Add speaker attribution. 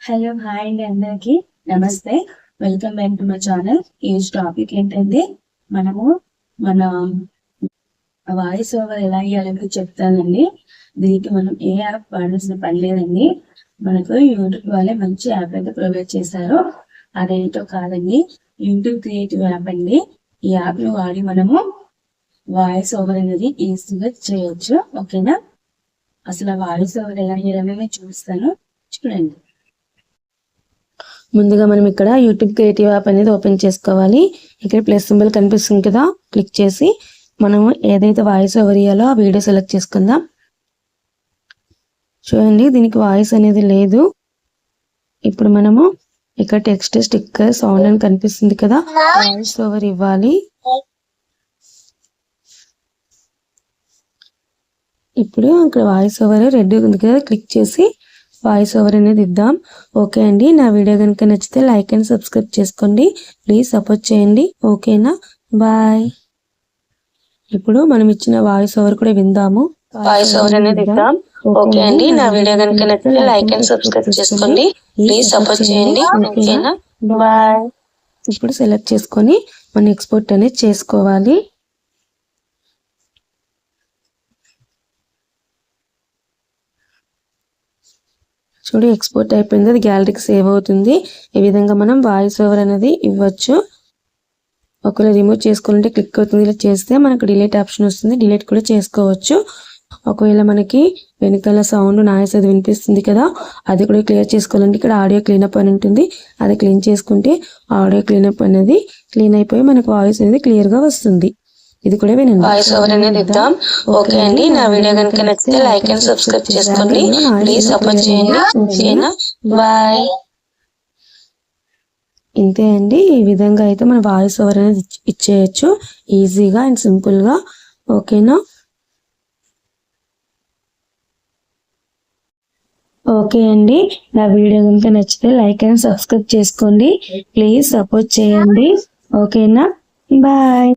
Speaker 1: Hello hi అండి, అందరికి నమస్తే. Welcome back to my channel. ఈ టాపిక్ ఏంటంటే మనము మన వాయిస్ ఓవర్ ఎలా ఇవ్వాలని చెప్తానండి. దీనికి మనం ఏ యాప్ వాడాల్సిన పని లేదండి. మనకు యూట్యూబ్ వాళ్ళే మంచి యాప్ అయితే ప్రొవైడ్ చేశారు. అదేంటో కాదండి, యూట్యూబ్ క్రియేటివ్ యాప్ అండి. ఈ యాప్ ను వాడి మనము వాయిస్ ఓవర్ అనేది ఈజీగా చేయొచ్చు. ఓకేనా? అసలు వాయిస్ ఓవర్ ఎలా చేయడమే చూస్తాను, చూడండి.
Speaker 2: ముందుగా మనం ఇక్కడ యూట్యూబ్ క్రియేటివ్ యాప్ అనేది ఓపెన్ చేసుకోవాలి. ఇక్కడ ప్లస్ సింబల్ కనిపిస్తుంది కదా, క్లిక్ చేసి మనము ఏదైతే వాయిస్ ఓవర్ ఇయ్యాలో ఆ వీడియో సెలెక్ట్ చేసుకుందాం. చూడండి, దీనికి వాయిస్ అనేది లేదు. ఇప్పుడు మనము ఇక్కడ టెక్స్ట్, స్టిక్కర్, సౌండ్ అని కనిపిస్తుంది కదా, వాయిస్ ఓవర్ ఇవ్వాలి. ఇప్పుడు ఇక్కడ వాయిస్ ఓవర్ రెడ్ ఉంది కదా, క్లిక్ చేసి వాయిస్ ఓవర్ అనేది ఇద్దాం. ఓకే అండి, నా వీడియో కనుక నచ్చితే లైక్ అండ్ సబ్స్క్రైబ్ చేసుకోండి. ప్లీజ్ సపోర్ట్ చేయండి. ఓకేనా? బాయ్. ఇప్పుడు మనం ఇచ్చిన వాయిస్ ఓవర్ కూడా విందాము. వాయిస్ ఓవర్ అనేది ఇద్దాం. ఓకే అండి, నా వీడియో కనుక నచ్చితే లైక్ అండ్ సబ్స్క్రైబ్ చేసుకోండి. ప్లీజ్ సపోర్ట్ చేయండి. ఓకేనా? బాయ్. ఇప్పుడు సెలెక్ట్ చేసుకొని మనం ఎక్స్పోర్ట్ అనేది చేసుకోవాలి. చూడు, ఎక్స్పోర్ట్ అయిపోయింది. అది గ్యాలరీకి సేవ్ అవుతుంది. ఈ విధంగా మనం వాయిస్ ఓవర్ అనేది ఇవ్వచ్చు. ఒకవేళ రిమూవ్ చేసుకోవాలంటే క్లిక్ అవుతుంది. ఇలా చేస్తే మనకు డిలీట్ ఆప్షన్ వస్తుంది. డిలీట్ కూడా చేసుకోవచ్చు. ఒకవేళ మనకి వెనకాల సౌండ్ నాయిస్ అది వినిపిస్తుంది కదా, అది కూడా క్లియర్ చేసుకోవాలంటే ఇక్కడ ఆడియో క్లీనప్ అని ఉంటుంది. అది క్లీన్ చేసుకుంటే ఆడియో క్లీనప్ అనేది క్లీన్ అయిపోయి మనకు వాయిస్ అనేది క్లియర్గా వస్తుంది. ఇది కూడా వినండి. వాయిస్ ఓవర్ అనేది ఇద్దాం. ఓకే అండి, నా వీడియో కనుక నచ్చితే లైక్ అండ్ సబ్స్క్రైబ్ చేసుకోండి. ప్లీజ్ సపోర్ట్ చేయండి. ఓకేనా? బాయ్. ఇంతే అండి, ఈ విధంగా అయితే మన వాయిస్ ఓవర్ అనేది ఇచ్చేయచ్చు ఈజీగా అండ్ సింపుల్గా. ఓకేనా? ఓకే అండి, నా వీడియో కనుక నచ్చితే లైక్ అండ్ సబ్స్క్రైబ్ చేసుకోండి. ప్లీజ్ సపోర్ట్ చేయండి. ఓకేనా? బాయ్.